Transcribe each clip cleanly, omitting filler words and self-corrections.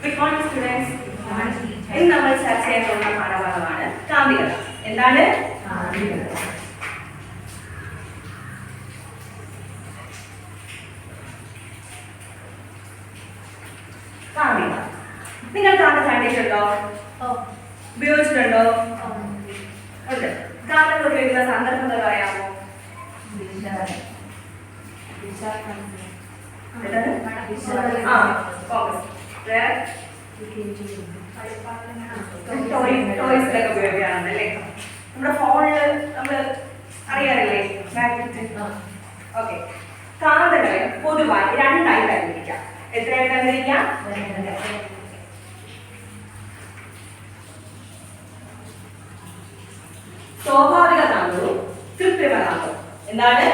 Good morning, students. ഇന്ന് നമ്മൾ ചർച്ച ചെയ്യാൻ പോകുന്ന പാഠഭാഗമാണ് കാന്തികത. എന്താണ് കാന്തികത? കാന്തികത നിങ്ങൾ കാന്തം കണ്ടിട്ടുണ്ടോ? ഉപയോഗിച്ചിട്ടുണ്ടോ? ഉണ്ട്. കാന്തങ്ങൾ ഉപയോഗിക്കുന്ന സന്ദർഭങ്ങൾ പറയാമോ? ടോയ്സിലൊക്കെ ഉപയോഗിക്കാറുണ്ടല്ലേ. നമ്മുടെ ഫോണില് നമ്മൾ അറിയാറില്ലേ മാഗ്നറ്റ്. ഓക്കെ, കാന്തങ്ങളെ പൊതുവായി രണ്ടായി തരംതിരിക്കാം. എത്രയായി തരംതിരിക്കാം? സ്വാഭാവിക കാന്തവും കൃത്രിമ കാന്തവും. എന്താണ്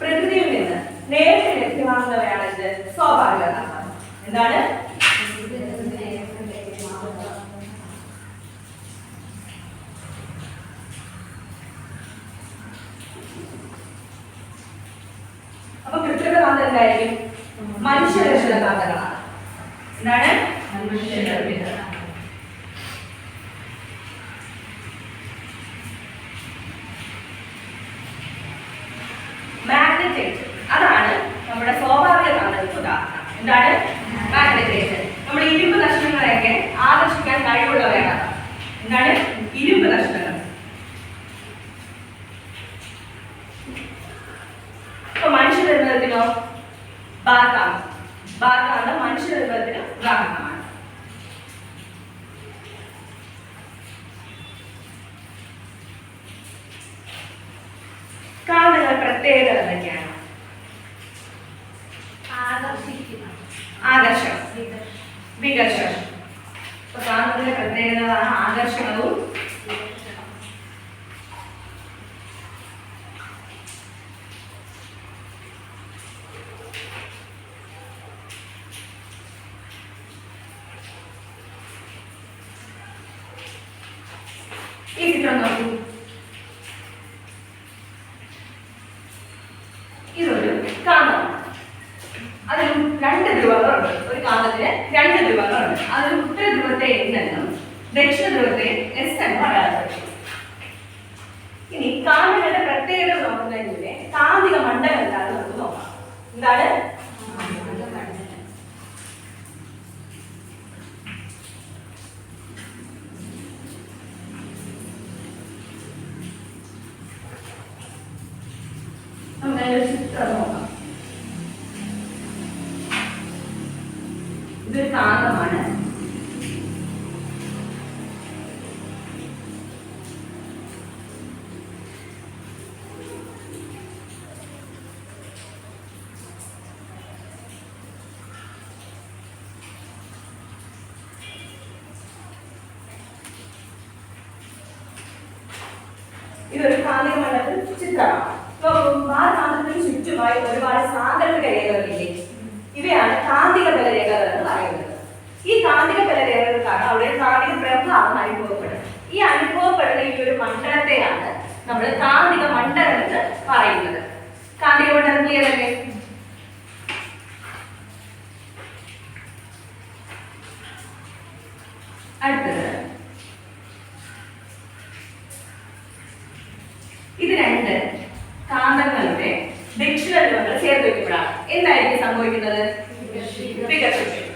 പ്രകൃതിയിൽ നിന്ന് നേരിട്ട് ലഭ്യമാകുന്നവയാണ് ഇത് സ്വാഭാവിക കാന്തം. എന്താണ് അപ്പൊ കൃത്രിമ കാന്തം എന്തായിരിക്കും? മനുഷ്യനിർമ്മിത കാന്തങ്ങളാണ്. എന്താണ് മനുഷ്യനിർമ്മിത? മാഗ്നറ്റൈറ്റ് അതാണ് നമ്മുടെ സ്വാഭാവിക കാന്തങ്ങൾക്ക് ഉദാഹരണം. എന്താണ് മാഗ്നറ്റൈറ്റ്? നമ്മുടെ ഇരുമ്പ് കഷ്ണങ്ങളെയൊക്കെ ആകർഷിക്കാൻ കഴിവുള്ളവയാണ്. എന്താണ് ഇരുമ്പ് കഷ്ണങ്ങൾ? ഇപ്പൊ മനുഷ്യനിർമ്മിതത്തിനോ? ബാർകാന്തം. ബാർകാന്തം മനുഷ്യനിർമ്മിതത്തിന് ഉദാഹരണമാണ്. കാന്തങ്ങൾ പ്രത്യേകത എന്തൊക്കെയാണ്? ആകർഷണം, വികർഷണം. ഇപ്പൊ കാന്തത്തിന്റെ പ്രത്യേകതകളാണ് ആകർഷണവും ഈ ചിത്രം നോക്കൂ. ഇതൊരു കാന്തമാണ്. അതിൽ രണ്ട് ധ്രുവങ്ങളുണ്ട്. ഒരു കാന്തത്തിന് രണ്ട് ധ്രുവങ്ങളുണ്ട്. അതിൽ ഉത്തര ധ്രുവത്തെ N എന്നും ദക്ഷിണ ധ്രുവത്തെ S എന്നും അടയാളപ്പെടുത്തും. ഇനി കാന്തങ്ങളുടെ പ്രത്യേകത നോക്കുന്നതിന് മുന്നേ കാന്തിക മണ്ഡലം എന്താണെന്ന് നമുക്ക് നോക്കാം. എന്താണ് ചിത്രം നോക്കാം. ഇതൊരു കാന്തമാണ്. ഇതൊരു കാന്തിക മണ്ഡലത്തിൽ ചിത്രമാണ്. കാന്തത്തിന് ചുറ്റുമായി ഒരുപാട് സാങ്കല്പിക രേഖകളില്ലേ? ഇവയാണ് കാന്തിക ബലരേഖകൾ എന്ന് പറയുന്നത്. ഈ കാന്തിക ബലരേഖകൾക്കാണ് അവിടെ കാന്തിക പ്രഭാവം അനുഭവപ്പെടുന്നത്. ഈ അനുഭവപ്പെടുന്ന ഈ ഒരു മണ്ഡലത്തെയാണ് നമ്മൾ കാന്തിക മണ്ഡലം എന്ന് പറയുന്നത്. കാന്തിക മണ്ഡലം ക്ലിയർ അല്ലേ? അടുത്തത് ഇത് രണ്ട് കാന്തങ്ങളുടെ ദക്ഷിണ ധ്രുവങ്ങൾ ചേർത്ത് വയ്ക്കപ്പെടാം. എന്തായിരിക്കും സംഭവിക്കുന്നത്? വികർഷിക്കും.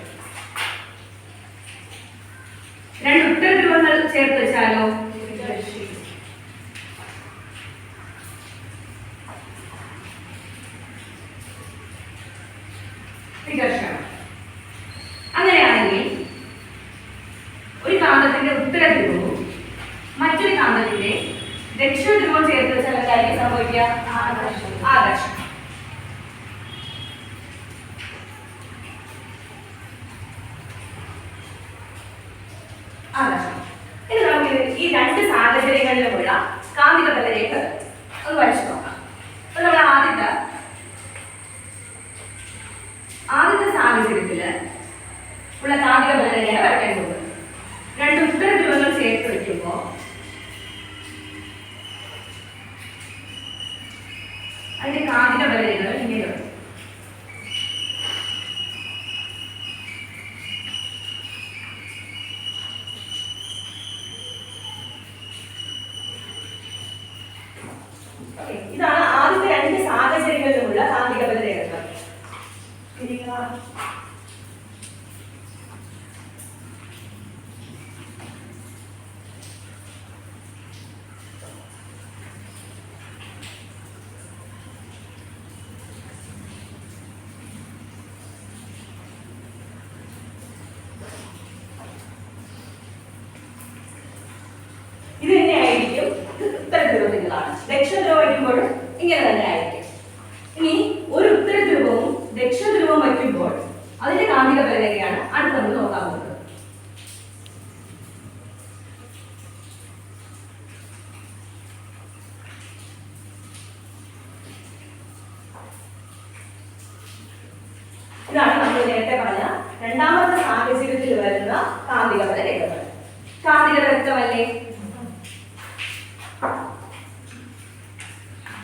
രണ്ട് ഉത്തര ധ്രുവങ്ങൾ ചേർത്ത് വെച്ചാലോ? വികർഷണം. അങ്ങനെയാണെങ്കിൽ ഒരു കാന്തത്തിന്റെ ഉത്തര ധ്രുവവും മറ്റൊരു കാന്തത്തിന്റെ ദക്ഷിണ ധ്രുവം ചേർത്ത് വെച്ചാൽ എന്തായിരിക്കും സംഭവിക്കുക? ആകർഷണം. ഇനി നമുക്ക് ഈ രണ്ട് സാഹചര്യങ്ങളിലുമുള്ള കാന്തിക ബലരേഖ ഒന്ന് വരച്ചു നോക്കാം. അപ്പൊ നമ്മൾ ആദ്യത്തെ സാഹചര്യത്തില് ഉള്ള കാന്തിക ബലരേഖ വരയ്ക്കാൻ പോകുന്നത് രണ്ട് ഉത്തര ധ്രുവങ്ങൾ ചേർത്ത് വയ്ക്കുമ്പോൾ ഇതാണ് ആദ്യത്തെ രണ്ട് സാഹചര്യങ്ങളിലുമുള്ള കാന്തിക ബലരേഖകൾ. ഇത് തന്നെയായിരിക്കും ഉത്തരധ്രുവത്തിലാണ്. ദക്ഷിണധ്രുവം വയ്ക്കുമ്പോഴും ഇങ്ങനെ തന്നെ ആയിരിക്കും. ഇനി ഒരു ഉത്തരധ്രുവവും ദക്ഷിണധ്രുവവും വയ്ക്കുമ്പോൾ അതിന്റെ കാന്തിക ബലരേഖയാണ് അടുത്ത് നമ്മൾ നോക്കാൻ പോകുന്നത്. ഇതാണ് നമ്മൾ നേരത്തെ പറഞ്ഞ രണ്ടാമത്തെ സാഹചര്യത്തിൽ വരുന്ന കാന്തിക ബലരേഖകൾ. കാന്തികത വ്യക്തമല്ലേ?